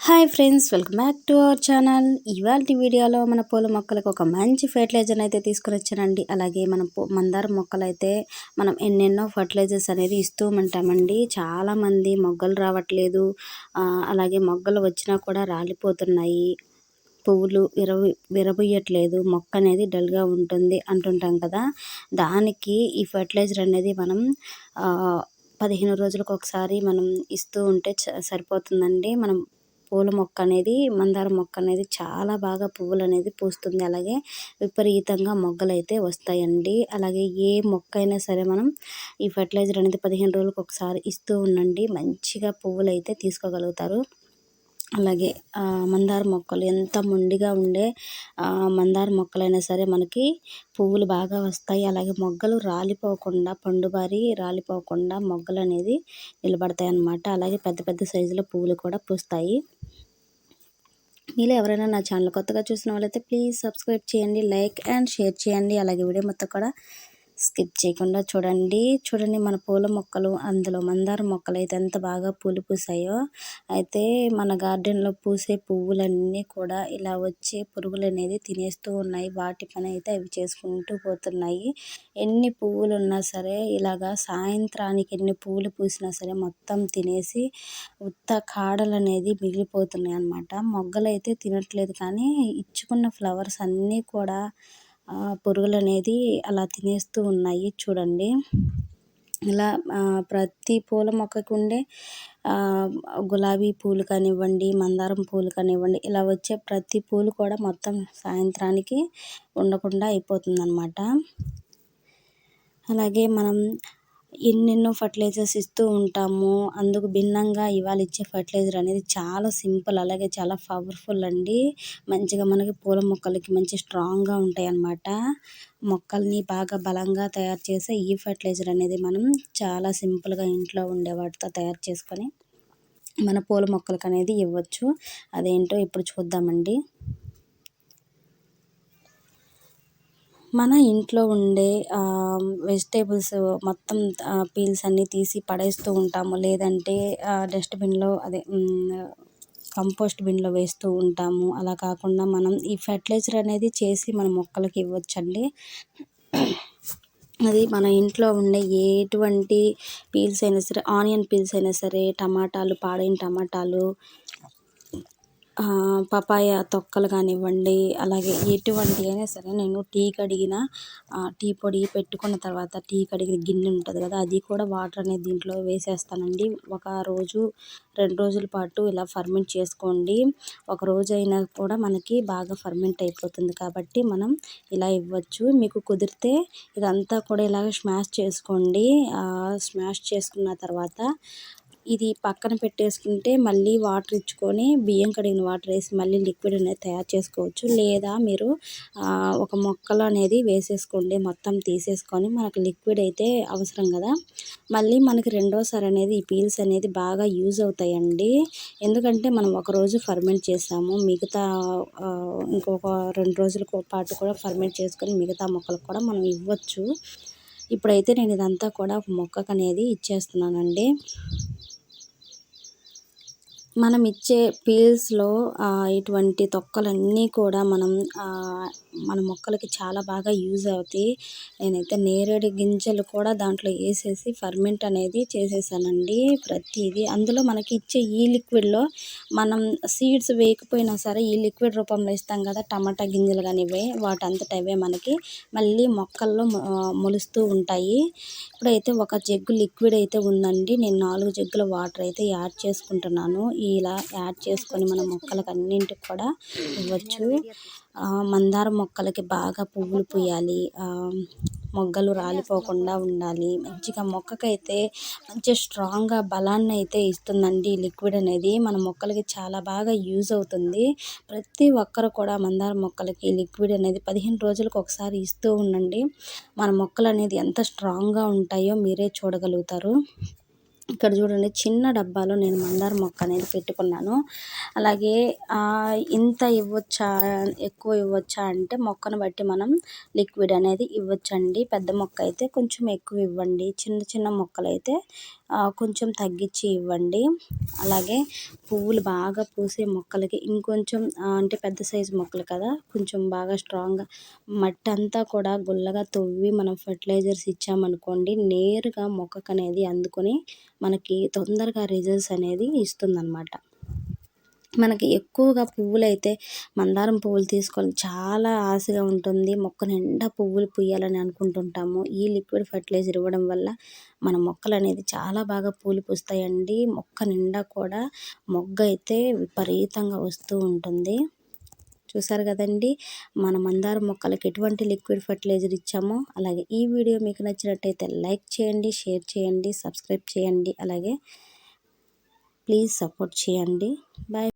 Hi friends, welcome back to our channel. ఇవాల్టి వీడియోలో మన పూల మొక్కలకు ఒక మంచి ఫెర్టిలైజర్ అయితే తీసుకొని వచ్చానండి. అలాగే మన మందార మొక్కలైతే మనం ఎన్నెన్నో ఫర్టిలైజర్స్ అనేది ఇస్తూ ఉంటామండి. చాలామంది మొగ్గలు రావట్లేదు, అలాగే మొగ్గలు వచ్చినా కూడా రాలిపోతున్నాయి, పువ్వులు విరబుయ్యట్లేదు, మొక్క అనేది డల్గా ఉంటుంది అంటుంటాం కదా. దానికి ఈ ఫర్టిలైజర్ అనేది మనం 15 రోజులకు ఒకసారి మనం ఇస్తూ ఉంటే సరిపోతుందండి. మనం పూల మొక్క అనేది, మందార మొక్క అనేది చాలా బాగా పువ్వులు అనేది పూస్తుంది. అలాగే విపరీతంగా మొగ్గలైతే వస్తాయండి. అలాగే ఏ మొక్క అయినా సరే మనం ఈ ఫర్టిలైజర్ అనేది 15 రోజులకు ఒకసారి ఇస్తూ ఉండండి, మంచిగా పువ్వులు అయితే తీసుకోగలుగుతారు. అలాగే మందార మొక్కలు ఎంత మొండిగా ఉండే మందార మొక్కలైనా సరే మనకి పువ్వులు బాగా వస్తాయి. అలాగే మొగ్గలు రాలిపోకుండా, పండుబారి రాలిపోకుండా మొగ్గలు అనేది నిలబడతాయి అన్నమాట. అలాగే పెద్ద పెద్ద సైజులో పువ్వులు కూడా పూస్తాయి. మీలో ఎవరైనా నా ఛానల్ కొత్తగా చూసిన వాళ్ళైతే ప్లీజ్ సబ్స్క్రైబ్ చేయండి, లైక్ అండ్ షేర్ చేయండి. అలాగే వీడియో మొత్తం కూడా స్కిప్ చేయకుండా చూడండి మన పూల మొక్కలు, అందులో మందార మొక్కలు అయితే ఎంత బాగా పూలు పూసాయో. అయితే మన గార్డెన్లో పూసే పువ్వులన్నీ కూడా ఇలా వచ్చే పురుగులు అనేది తినేస్తూ ఉన్నాయి. వాటి పని అయితే అవి చేసుకుంటూ పోతున్నాయి. ఎన్ని పువ్వులు ఉన్నా సరే ఇలాగా సాయంత్రానికి ఎన్ని పువ్వులు పూసినా సరే మొత్తం తినేసి ఉత్త కాడలు అనేది మిగిలిపోతున్నాయి అన్నమాట. మొగ్గలు అయితే తినట్లేదు, కానీ ఇచ్చుకున్న ఫ్లవర్స్ అన్నీ కూడా పురుగులు అనేది అలా తినేస్తూ ఉన్నాయి. చూడండి, ఇలా ప్రతి పూల మొక్కకు ఉండే గులాబీ పూలు కానివ్వండి, మందారం పూలు కానివ్వండి, ఇలా వచ్చే ప్రతి పూలు కూడా మొత్తం సాయంత్రానికి ఉండకుండా అయిపోతుందన్నమాట. అలాగే మనం ఎన్నెన్నో ఫర్టిలైజర్స్ ఇస్తూ ఉంటాము. అందుకు భిన్నంగా ఇవాళ ఇచ్చే ఫర్టిలైజర్ అనేది చాలా సింపుల్, అలాగే చాలా పవర్ఫుల్ అండి. మంచిగా మనకి పూల మొక్కలకి మంచి స్ట్రాంగ్గా ఉంటాయి అన్నమాట. మొక్కల్ని బాగా బలంగా తయారు చేసే ఈ ఫర్టిలైజర్ అనేది మనం చాలా సింపుల్గా ఇంట్లో ఉండే వాటితో తయారు చేసుకొని మన పూల మొక్కలకు అనేది ఇవ్వచ్చు. అదేంటో ఇప్పుడు చూద్దామండి. మన ఇంట్లో ఉండే వెజిటేబుల్స్ మొత్తం పీల్స్ అన్నీ తీసి పడేస్తూ ఉంటాము, లేదంటే డస్ట్బిన్లో కంపోస్ట్ బిన్లో వేస్తూ ఉంటాము. అలా కాకుండా మనం ఈ ఫర్టిలైజర్ అనేది చేసి మన మొక్కలకి ఇవ్వచ్చండి. అది మన ఇంట్లో ఉండే ఎటువంటి పీల్స్ అయినా సరే, ఆనియన్ పీల్స్ అయినా సరే, టమాటాలు, పాడైన టమాటాలు, పపాయ తొక్కలు కానివ్వండి, అలాగే ఎటువంటి అయినా సరే నేను టీ కడిగిన టీ పొడి పెట్టుకున్న తర్వాత టీ కడిగిన గిన్నె ఉంటుంది కదా, అది కూడా వాటర్ అనేది దీంట్లో వేసేస్తానండి. ఒక రోజు 2 రోజుల పాటు ఇలా ఫర్మెంట్ చేసుకోండి. ఒక రోజు అయినా కూడా మనకి బాగా ఫర్మెంట్ అయిపోతుంది, కాబట్టి మనం ఇలా ఇవ్వచ్చు. మీకు కుదిరితే ఇదంతా కూడా ఇలాగ స్మాష్ చేసుకోండి. స్మాష్ చేసుకున్న తర్వాత ఇది పక్కన పెట్టేసుకుంటే మళ్ళీ వాటర్ ఇచ్చుకొని బియ్యం కడిగిన వాటర్ వేసి మళ్ళీ లిక్విడ్ అనేది తయారు చేసుకోవచ్చు. లేదా మీరు ఒక మొక్కలు అనేది వేసేసుకోండి, మొత్తం తీసేసుకొని. మనకు లిక్విడ్ అయితే అవసరం కదా, మళ్ళీ మనకి రెండోసారి అనేది ఈ పీల్స్ అనేది బాగా యూజ్ అవుతాయండి. ఎందుకంటే మనం ఒకరోజు ఫర్మెంట్ చేసాము, మిగతా ఇంకొక 2 రోజుల పాటు కూడా ఫర్మెంట్ చేసుకొని మిగతా మొక్కలకు కూడా మనం ఇవ్వచ్చు. ఇప్పుడైతే నేను ఇదంతా కూడా ఒక మొక్కకు అనేది ఇచ్చేస్తున్నానండి. మనం ఇచ్చే పీల్స్లో ఇటువంటి తొక్కలన్నీ కూడా మన మొక్కలకి చాలా బాగా యూజ్ అవుతాయి. నేనైతే నేరేడు గింజలు కూడా దాంట్లో వేసేసి ఫర్మెంట్ అనేది చేసేసానండి ప్రతిదీ. అందులో మనకి ఇచ్చే ఈ లిక్విడ్లో మనం సీడ్స్ వేయకపోయినా సరే ఈ లిక్విడ్ రూపంలో ఇస్తాం కదా, టమాటా గింజలు కానీ వాటంతట అవే మనకి మళ్ళీ మొక్కల్లో మొలుస్తూ ఉంటాయి. ఇప్పుడైతే ఒక జగ్గు లిక్విడ్ అయితే ఉందండి, నేను 4 జగ్గుల వాటర్ అయితే యాడ్ చేసుకుంటున్నాను. ఇలా యాడ్ చేసుకొని మన మొక్కలకు అన్నింటికి కూడా ఇవ్వచ్చు. మందార మొక్కలకి బాగా పువ్వులు పూయాలి, మొగ్గలు రాలిపోకుండా ఉండాలి. మంచిగా మొక్కకైతే మంచి స్ట్రాంగ్గా బలాన్ని అయితే ఇస్తుందండి ఈ లిక్విడ్ అనేది. మన మొక్కలకి చాలా బాగా యూజ్ అవుతుంది. ప్రతి ఒక్కరు కూడా మందార మొక్కలకి లిక్విడ్ అనేది 15 రోజులకు ఒకసారి ఇస్తూ ఉండండి. మన మొక్కలు అనేది ఎంత స్ట్రాంగ్గా ఉంటాయో మీరే చూడగలుగుతారు. ఇక్కడ చూడండి, చిన్న డబ్బాలో నేను మందార మొక్క అనేది పెట్టుకున్నాను. అలాగే ఇంత ఇవ్వచ్చా, ఎక్కువ ఇవ్వచ్చా అంటే మొక్కను బట్టి మనం లిక్విడ్ అనేది ఇవ్వచ్చండి. పెద్ద మొక్క అయితే కొంచెం ఎక్కువ ఇవ్వండి, చిన్న చిన్న మొక్కలు అయితే కొంచెం తగ్గించి ఇవ్వండి. అలాగే పువ్వులు బాగా పూసే మొక్కలకి ఇంకొంచెం అంటే పెద్ద సైజు మొక్కలు కదా, కొంచెం బాగా స్ట్రాంగ్గా మట్టి అంతా కూడా గుల్లగా తవ్వి మనం ఫర్టిలైజర్స్ ఇచ్చామనుకోండి, నేరుగా మొక్కకు అనేది అందుకొని మనకి తొందరగా రిజల్ట్స్ అనేది ఇస్తుందన్నమాట. మనకి ఎక్కువగా పువ్వులైతే మందారం పువ్వులు తీసుకోవాలి చాలా ఆశగా ఉంటుంది. మొక్క నిండా పువ్వులు పూయాలని అనుకుంటుంటాము. ఈ లిక్విడ్ ఫర్టిలైజర్ ఇవ్వడం వల్ల మన మొక్కలనేది చాలా బాగా పూలు పూస్తాయండి. మొక్క నిండా కూడా మొగ్గ అయితే విపరీతంగా వస్తూ ఉంటుంది. చూసారు కదండి, మన మందారం మొక్కలకి ఎటువంటి లిక్విడ్ ఫర్టిలైజర్ ఇచ్చామో. అలాగే ఈ వీడియో మీకు నచ్చినట్టయితే లైక్ చేయండి, షేర్ చేయండి, సబ్స్క్రైబ్ చేయండి. అలాగే ప్లీజ్ సపోర్ట్ చేయండి. బాయ్.